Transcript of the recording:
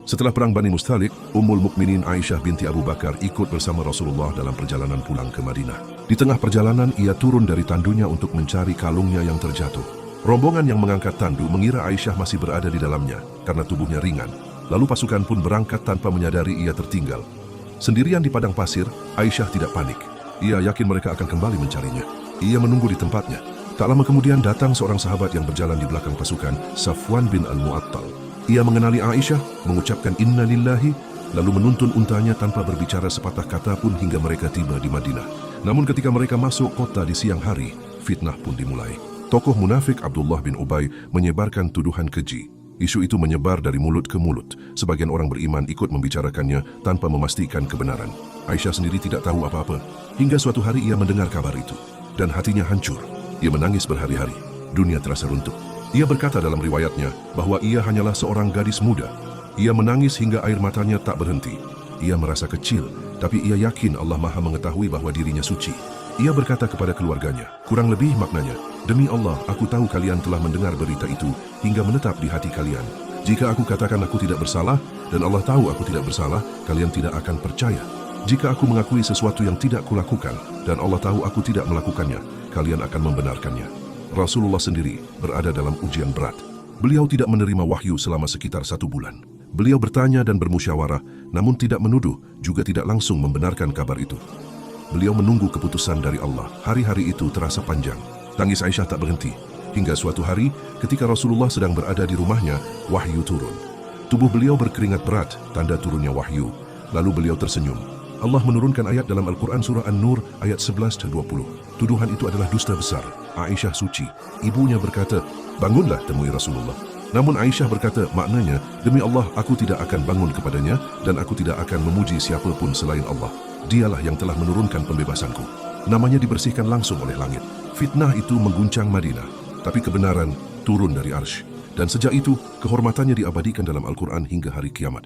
Setelah perang Bani Mustalik, Ummul Mukminin Aisyah binti Abu Bakar ikut bersama Rasulullah dalam perjalanan pulang ke Madinah. Di tengah perjalanan, ia turun dari tandunya untuk mencari kalungnya yang terjatuh. Rombongan yang mengangkat tandu mengira Aisyah masih berada di dalamnya karena tubuhnya ringan. Lalu pasukan pun berangkat tanpa menyadari ia tertinggal. Sendirian di padang pasir, Aisyah tidak panik. Ia yakin mereka akan kembali mencarinya. Ia menunggu di tempatnya. Tak lama kemudian datang seorang sahabat yang berjalan di belakang pasukan, Safwan bin Al-Mu'attal. Ia mengenali Aisyah, mengucapkan inna lillahi, lalu menuntun untanya tanpa berbicara sepatah kata pun hingga mereka tiba di Madinah. Namun ketika mereka masuk kota di siang hari, fitnah pun dimulai. Tokoh munafik Abdullah bin Ubay menyebarkan tuduhan keji. Isu itu menyebar dari mulut ke mulut. Sebagian orang beriman ikut membicarakannya tanpa memastikan kebenaran. Aisyah sendiri tidak tahu apa-apa. Hingga suatu hari ia mendengar kabar itu. Dan hatinya hancur. Ia menangis berhari-hari. Dunia terasa runtuh. Ia berkata dalam riwayatnya bahwa ia hanyalah seorang gadis muda. Ia menangis hingga air matanya tak berhenti. Ia merasa kecil, tapi ia yakin Allah Maha mengetahui bahwa dirinya suci. Ia berkata kepada keluarganya, kurang lebih maknanya, demi Allah, aku tahu kalian telah mendengar berita itu hingga menetap di hati kalian. Jika aku katakan aku tidak bersalah, dan Allah tahu aku tidak bersalah, kalian tidak akan percaya. Jika aku mengakui sesuatu yang tidak kulakukan, dan Allah tahu aku tidak melakukannya, kalian akan membenarkannya. Rasulullah sendiri berada dalam ujian berat. Beliau tidak menerima wahyu selama sekitar 1 bulan. Beliau bertanya dan bermusyawarah, namun tidak menuduh, juga tidak langsung membenarkan kabar itu. Beliau menunggu keputusan dari Allah. Hari-hari itu terasa panjang. Tangis Aisyah tak berhenti. Hingga suatu hari, ketika Rasulullah sedang berada di rumahnya, wahyu turun. Tubuh beliau berkeringat berat, tanda turunnya wahyu. Lalu beliau tersenyum. Allah menurunkan ayat dalam Al-Quran surah An-Nur ayat 11-20. Tuduhan itu adalah dusta besar. Aisyah suci. Ibunya berkata, bangunlah temui Rasulullah. Namun Aisyah berkata, maknanya, demi Allah aku tidak akan bangun kepadanya dan aku tidak akan memuji siapapun selain Allah. Dialah yang telah menurunkan pembebasanku. Namanya dibersihkan langsung oleh langit. Fitnah itu mengguncang Madinah, tapi kebenaran turun dari arsy. Dan sejak itu, kehormatannya diabadikan dalam Al-Quran hingga hari kiamat.